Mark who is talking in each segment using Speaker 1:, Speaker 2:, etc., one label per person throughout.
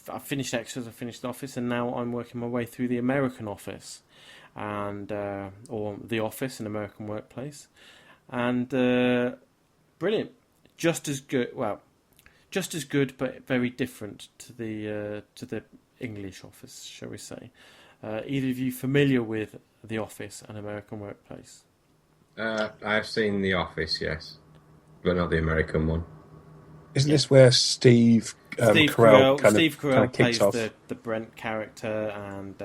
Speaker 1: I finished Extras, I finished Office, and now I'm working my way through the American Office, and or The Office, an American Workplace, and brilliant, just as good. Well, just as good, but very different to the English Office, shall we say? Either of you familiar with The Office and American Workplace?
Speaker 2: I've seen The Office, yes, but not the American one.
Speaker 3: Isn't this where Steve Carell kind of
Speaker 1: plays
Speaker 3: off?
Speaker 1: the Brent character, and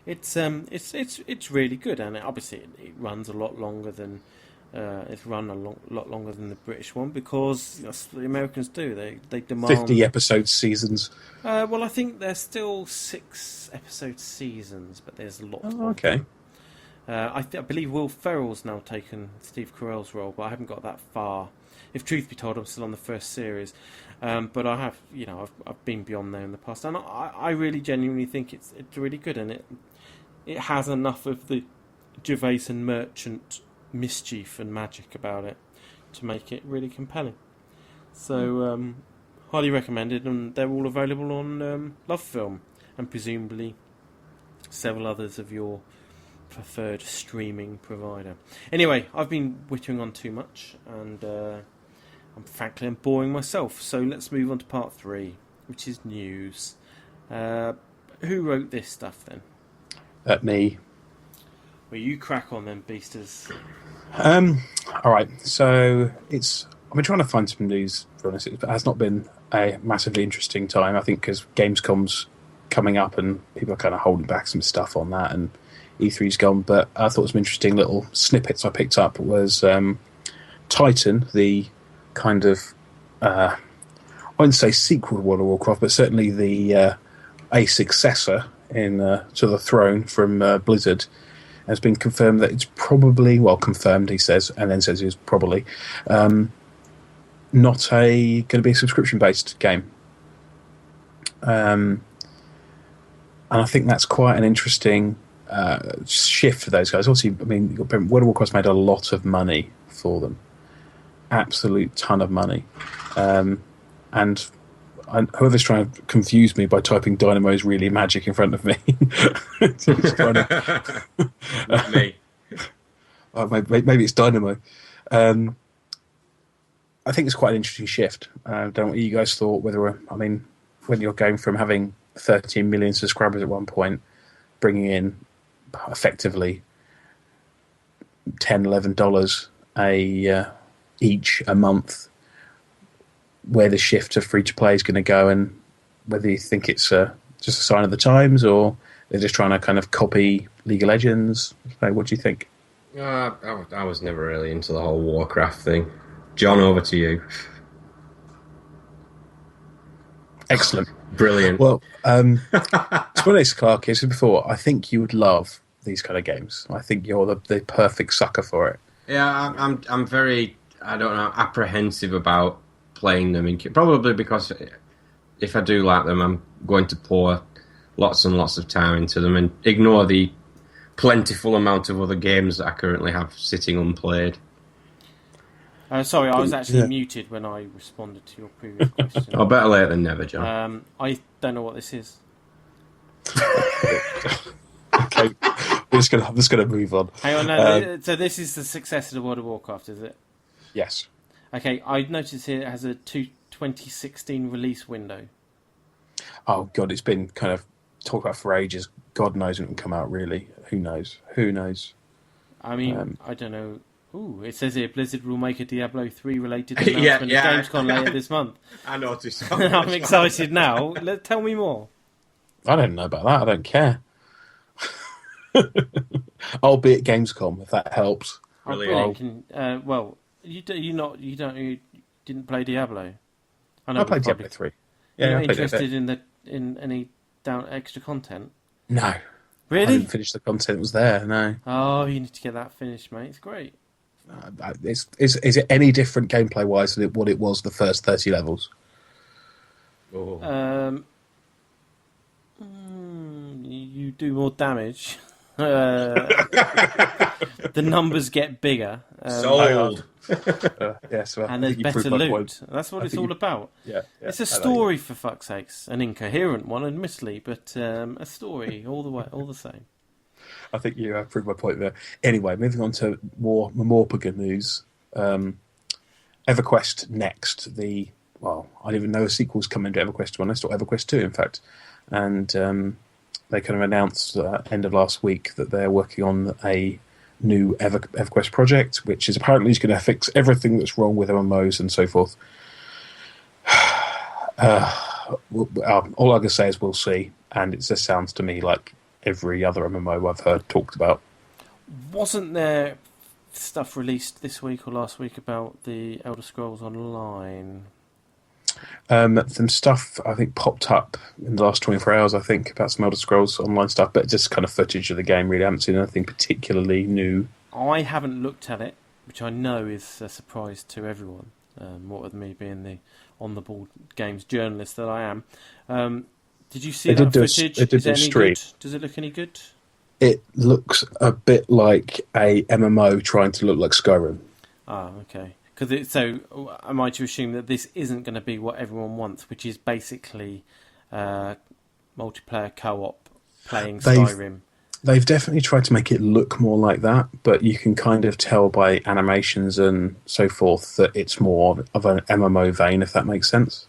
Speaker 1: it's really good, and obviously it runs a lot longer than it's run lot longer than the British one, because that's what the Americans do. They demand
Speaker 3: 50 episode seasons.
Speaker 1: Well, I think there's still 6 episode seasons, but there's a lot.
Speaker 3: Okay.
Speaker 1: I believe Will Ferrell's now taken Steve Carell's role, but I haven't got that far. If truth be told, I'm still on the first series, but I have, I've been beyond there in the past, and I really genuinely think it's really good, and it has enough of the Gervais and Merchant mischief and magic about it to make it really compelling. So, highly recommended, and they're all available on Love Film, and presumably several others of your preferred streaming provider. Anyway, I've been whittering on too much, and I'm boring myself, so let's move on to part 3, which is news. Who wrote this stuff then?
Speaker 3: Me.
Speaker 1: Well, you crack on then, Beasters.
Speaker 3: Alright, so I've been trying to find some news, for honest. It has not been a massively interesting time, I think, because Gamescom's coming up and people are kind of holding back some stuff on that, and E3's gone, but I thought some interesting little snippets I picked up was Titan, the kind of I wouldn't say sequel to World of Warcraft, but certainly a successor in to the throne from Blizzard, has been confirmed that it's probably, well, confirmed, he says, and then says it's probably not going to be a subscription-based game. And I think that's quite an interesting shift for those guys. Obviously, I mean, World of Warcraft's made a lot of money for them. Absolute ton of money. And whoever's trying to confuse me by typing Dynamo's really magic in front of me.
Speaker 2: Not me.
Speaker 3: Maybe it's Dynamo. I think it's quite an interesting shift. I don't know what you guys thought, when you're going from having 13 million subscribers at one point, bringing in effectively $10, $11 each a month, where the shift to free-to-play is going to go, and whether you think it's just a sign of the times, or they're just trying to kind of copy League of Legends. What do you think?
Speaker 2: I was never really into the whole Warcraft thing. John, over to you.
Speaker 3: Excellent.
Speaker 2: Brilliant.
Speaker 3: Well, to be honest, Clark, as I said before, I think you would love these kind of games. I think you're the perfect sucker for it.
Speaker 2: Yeah, I'm very, I don't know, apprehensive about playing them, probably because if I do like them, I'm going to pour lots and lots of time into them and ignore the plentiful amount of other games that I currently have sitting unplayed.
Speaker 1: Sorry, I was actually muted when I responded to your previous question.
Speaker 2: Oh, better late than never, John.
Speaker 1: I don't know what this is.
Speaker 3: Okay, I'm just gonna move on.
Speaker 1: Hang on, no, so this is the successor to World of Warcraft, is it?
Speaker 3: Yes.
Speaker 1: Okay, I noticed here it has a 2016 release window.
Speaker 3: Oh God, it's been kind of talked about for ages. God knows when it will come out. Really, who knows? Who knows?
Speaker 1: I mean, I don't know. Ooh, it says here Blizzard will make a Diablo 3 related announcement at Gamescom later this month.
Speaker 2: I noticed.
Speaker 1: I'm excited now. Tell me more.
Speaker 3: I don't know about that. I don't care. I'll be at Gamescom if that helps.
Speaker 2: Brilliant.
Speaker 1: Well, you didn't play Diablo.
Speaker 3: I played Diablo 3. Yeah,
Speaker 1: You're not interested in any extra content?
Speaker 3: No.
Speaker 1: Really?
Speaker 3: I didn't finish the content that was there. No.
Speaker 1: Oh, you need to get that finished, mate. It's great.
Speaker 3: Is it any different gameplay wise than what it was the first 30 levels?
Speaker 2: Oh.
Speaker 1: You do more damage. The numbers get bigger.
Speaker 2: Sold.
Speaker 3: Yes, well,
Speaker 1: And
Speaker 3: I
Speaker 1: there's
Speaker 3: think you
Speaker 1: better
Speaker 3: proved my
Speaker 1: loot.
Speaker 3: point.
Speaker 1: That's what
Speaker 3: I
Speaker 1: it's
Speaker 3: think
Speaker 1: all
Speaker 3: you-
Speaker 1: about.
Speaker 3: Yeah,
Speaker 1: It's a
Speaker 3: I know.
Speaker 1: story, for fuck's sakes. An incoherent one, admittedly, but a story all the way, all the same.
Speaker 3: I think you proved my point there. Anyway, moving on to more bigger news. EverQuest Next. I didn't even know a sequel's coming to EverQuest 1, or EverQuest 2, in fact. And they kind of announced end of last week that they're working on a new EverQuest project, which is apparently going to fix everything that's wrong with MMOs and so forth. All I can say is we'll see, and it just sounds to me like every other MMO I've heard talked about.
Speaker 1: Wasn't there stuff released this week or last week about the Elder Scrolls Online?
Speaker 3: Some stuff I think popped up in the last 24 hours, I think, about some Elder Scrolls Online stuff, but just kind of footage of the game. Really, I haven't seen anything particularly new.
Speaker 1: I haven't looked at it, which I know is a surprise to everyone. What with me being the on-the-ball games journalist that I am. Did you see that footage? Is it any good? Does it look any good?
Speaker 3: It looks a bit like a MMO trying to look like Skyrim.
Speaker 1: Ah, okay. So am I to assume that this isn't going to be what everyone wants, which is basically multiplayer co-op playing Skyrim?
Speaker 3: They've definitely tried to make it look more like that, but you can kind of tell by animations and so forth that it's more of an MMO vein, if that makes sense.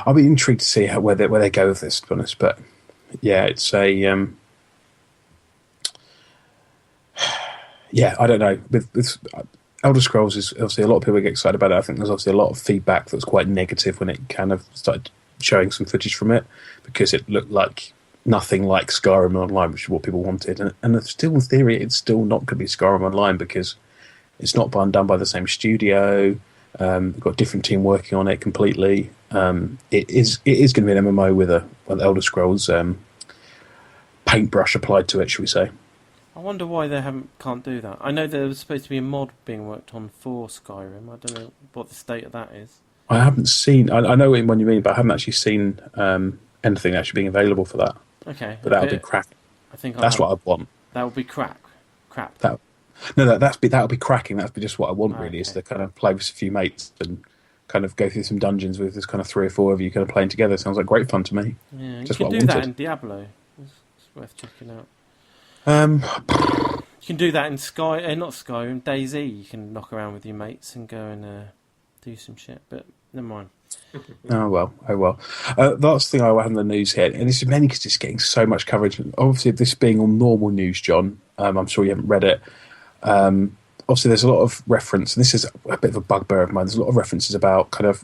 Speaker 3: I'll be intrigued to see where they go with this, to be honest. But yeah, it's a I don't know. With Elder Scrolls is obviously a lot of people get excited about it. I think there's obviously a lot of feedback that was quite negative when it kind of started showing some footage from it, because it looked like nothing like Skyrim Online, which is what people wanted. And still, in theory, it's still not going to be Skyrim Online because it's not done by the same studio. We've got a different team working on it completely. It is going to be an MMO with an Elder Scrolls paintbrush applied to it, shall we say.
Speaker 1: I wonder why they can't do that. I know there was supposed to be a mod being worked on for Skyrim. I don't know what the state of that is.
Speaker 3: I haven't seen... I know what you mean, but I haven't actually seen anything actually being available for that.
Speaker 1: Okay.
Speaker 3: But that would be cracking.
Speaker 1: I think
Speaker 3: that's what I want.
Speaker 1: That would be crap.
Speaker 3: That would be cracking. That would be just what I want, really, is to kind of play with a few mates and kind of go through some dungeons with this kind of 3 or 4 of you kind of playing together. Sounds like great fun to me.
Speaker 1: Yeah,
Speaker 3: just
Speaker 1: you can
Speaker 3: what
Speaker 1: do
Speaker 3: I
Speaker 1: that
Speaker 3: wanted.
Speaker 1: in Diablo. It's worth checking out.
Speaker 3: You
Speaker 1: can do that in not Skyrim, DayZ. You can knock around with your mates and go and do some shit, but never mind.
Speaker 3: Oh well. The last thing I have in the news here, and this is mainly because it's getting so much coverage. Obviously, this being on normal news, John, I'm sure you haven't read it. Obviously, there's a lot of reference, and this is a bit of a bugbear of mine. There's a lot of references about kind of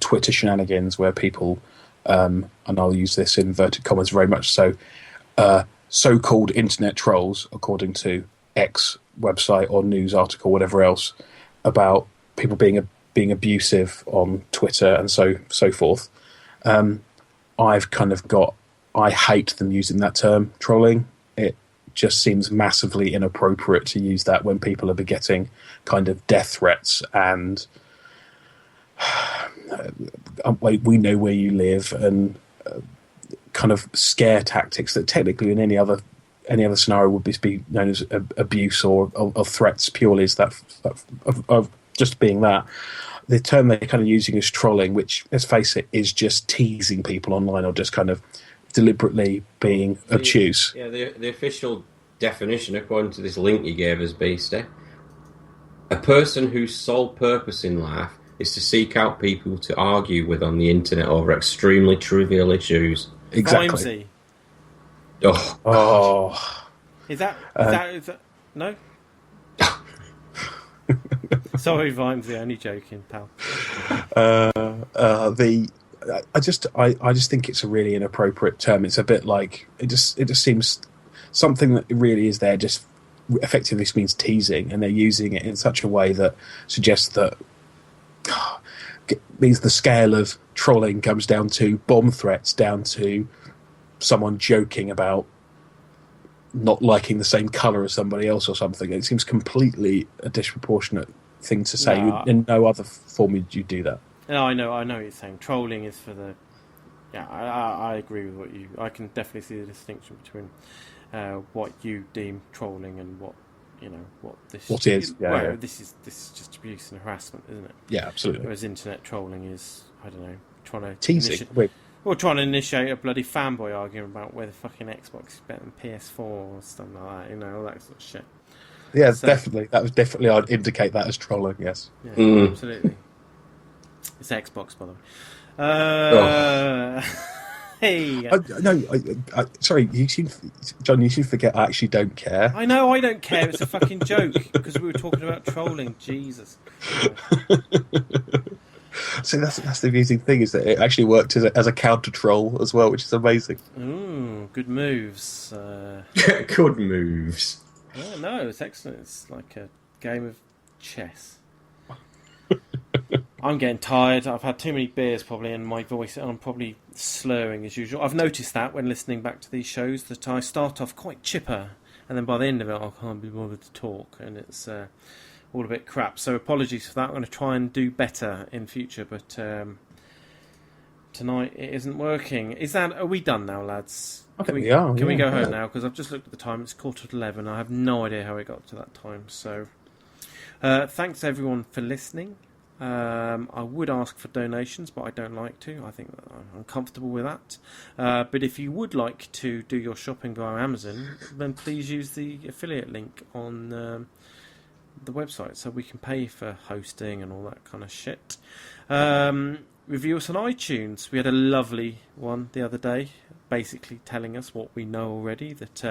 Speaker 3: Twitter shenanigans where people, and I'll use this in inverted commas very much so, so-called internet trolls, according to X website or news article, whatever else, about people being abusive on Twitter and so forth. I've kind of I hate them using that term, trolling. It just seems massively inappropriate to use that when people are getting kind of death threats and we know where you live and kind of scare tactics that technically in any other scenario would be known as abuse or threats purely as that of just being that. The term they're kind of using is trolling, which, let's face it, is just teasing people online or just kind of deliberately being obtuse.
Speaker 2: Yeah, the official definition, according to this link you gave us, Beastie, a person whose sole purpose in life is to seek out people to argue with on the internet over extremely trivial issues.
Speaker 3: Exactly.
Speaker 1: Vimesy.
Speaker 3: Oh.
Speaker 1: Is that no? Sorry, Vimesy, only joking, pal.
Speaker 3: I just think it's a really inappropriate term. It's a bit like it just seems something that really is there just effectively means teasing, and they're using it in such a way that suggests that means the scale of trolling comes down to bomb threats, down to someone joking about not liking the same colour as somebody else or something. It seems completely a disproportionate thing to say.
Speaker 1: No.
Speaker 3: In no other form would you do that.
Speaker 1: No, I know what you're saying. Trolling is for the... Yeah, I agree with what you... I can definitely see the distinction between what you deem trolling and what you know what this
Speaker 3: is. Yeah,
Speaker 1: well,
Speaker 3: yeah.
Speaker 1: this is just abuse and harassment, isn't it?
Speaker 3: Yeah, absolutely.
Speaker 1: Whereas internet trolling is, I don't know, trying to
Speaker 3: Teasing.
Speaker 1: trying to initiate a bloody fanboy argument about whether fucking Xbox is better than PS4 or something like that, you know, all that sort of shit.
Speaker 3: Yeah, so, definitely. That was definitely, I'd indicate that as trolling, yes.
Speaker 1: Yeah, absolutely. It's Xbox, by the way. Hey.
Speaker 3: Sorry, John, you should forget I actually don't care.
Speaker 1: I know, I don't care. It's a fucking joke because we were talking about trolling. Jesus.
Speaker 3: So that's the amusing thing, is that it actually worked as a counter troll as well, which is amazing.
Speaker 1: Ooh, good moves.
Speaker 2: Good moves.
Speaker 1: Yeah, no, it's excellent. It's like a game of chess. I'm getting tired. I've had too many beers probably, and my voice, I'm probably slurring as usual. I've noticed that when listening back to these shows, that I start off quite chipper, and then by the end of it I can't be bothered to talk, and it's all a bit crap. So apologies for that. I'm going to try and do better in future, but tonight it isn't working. Are we done now, lads?
Speaker 3: Can we go
Speaker 1: home now? Because I've just looked at the time. It's 11:15. I have no idea how it got to that time. So thanks everyone for listening. I would ask for donations, but I don't like to. I think that I'm comfortable with that. But if you would like to do your shopping via Amazon, then please use the affiliate link on the website so we can pay for hosting and all that kind of shit. Review us on iTunes. We had a lovely one the other day, basically telling us what we know already, that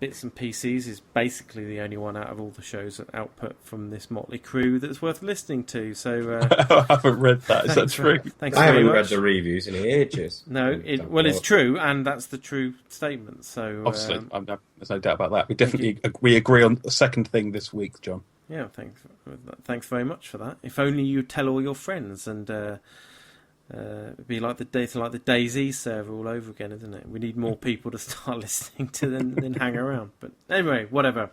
Speaker 1: Bits and PCs is basically the only one out of all the shows that output from this motley crew that's worth listening to. So
Speaker 3: I haven't read that. Is that true?
Speaker 1: Thanks
Speaker 2: I
Speaker 1: very
Speaker 2: haven't
Speaker 1: much.
Speaker 2: read the reviews in ages.
Speaker 1: No, it's true, and that's the true statement. So
Speaker 3: obviously, there's no doubt about that. We definitely we agree on the second thing this week, John.
Speaker 1: Yeah, thanks very much for that. If only you tell all your friends, and be like the DayZ server all over again, isn't it? We need more people to start listening to than hang around. But anyway, whatever.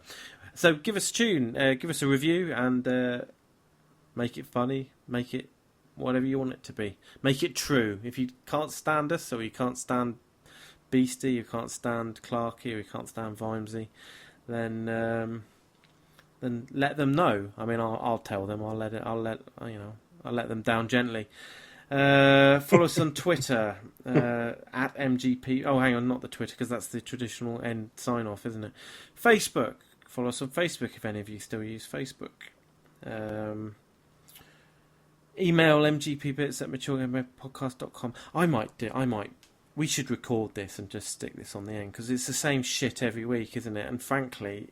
Speaker 1: So give us a tune, give us a review, and make it funny, make it whatever you want it to be. Make it true. If you can't stand us, or you can't stand Beasty, you can't stand Clarky, or you can't stand Vimesy, then let them know. I mean, I'll tell them. I'll let them down gently. Follow us on Twitter at MGP. Oh, hang on, not the Twitter, because that's the traditional end sign off, isn't it? Facebook. Follow us on Facebook if any of you still use Facebook. Email mgpbits@maturegamepodcast.com. We should record this and just stick this on the end, because it's the same shit every week, isn't it? And frankly,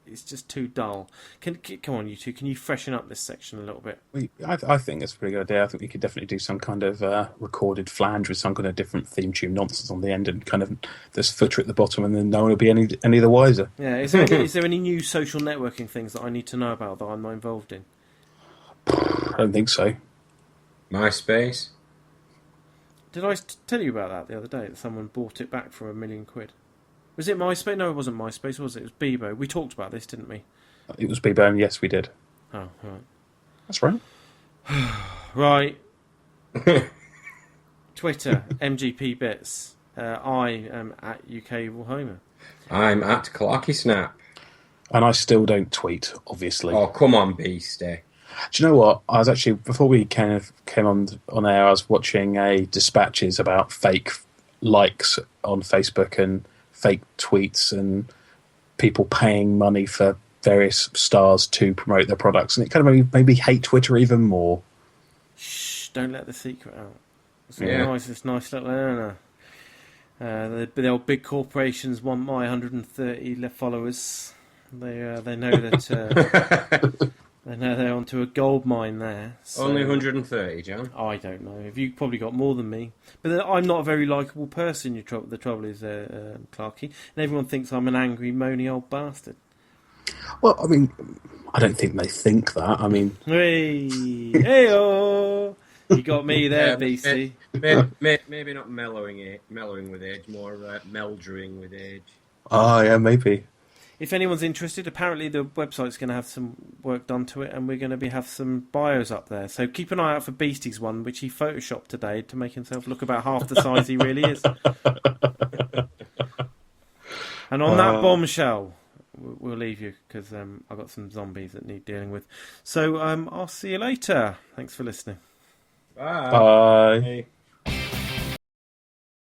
Speaker 1: it's just too dull. Come on, you two. Can you freshen up this section a little bit?
Speaker 3: I think that's a pretty good idea. I think we could definitely do some kind of recorded flange with some kind of different theme tune nonsense on the end, and kind of this footer at the bottom, and then no one will be any the wiser.
Speaker 1: Yeah. Is there any new social networking things that I need to know about that I'm not involved in?
Speaker 3: I don't think so.
Speaker 2: MySpace.
Speaker 1: Did I tell you about that the other day? That someone bought it back for £1 million. Was it MySpace? No, it wasn't MySpace, was it? It was Bebo. We talked about this, didn't we?
Speaker 3: It was Bebo, and yes, we did.
Speaker 1: Oh, right.
Speaker 3: That's right.
Speaker 1: Right. Twitter, MGP Bits. I am at UK Warhammer.
Speaker 2: I'm at Clarky Snap.
Speaker 3: And I still don't tweet, obviously.
Speaker 2: Oh, come on, Beastie.
Speaker 3: Do you know what? I was actually, before we came on air, I was watching a dispatches about fake likes on Facebook and fake tweets and people paying money for various stars to promote their products, and it kind of made me hate Twitter even more.
Speaker 1: Shh! Don't let the secret out. It's nice little area. The old big corporations want my 130 followers. They know that they know they're onto a gold mine there. So.
Speaker 2: Only 130, John.
Speaker 1: I don't know. You've probably got more than me. But I'm not a very likeable person. The trouble is, Clarky, and everyone thinks I'm an angry, moany old bastard.
Speaker 3: Well, I mean, I don't think they think that. I mean,
Speaker 1: hey-oh! You got me there, Beastie.
Speaker 2: Maybe not mellowing with age, more meldering with age.
Speaker 3: Oh, yeah, maybe.
Speaker 1: If anyone's interested, apparently the website's going to have some work done to it, and we're going to have some bios up there. So keep an eye out for Beastie's one, which he photoshopped today to make himself look about half the size he really is. And on that bombshell, we'll leave you because I've got some zombies that need dealing with. So I'll see you later. Thanks for listening.
Speaker 2: Bye.
Speaker 3: Bye.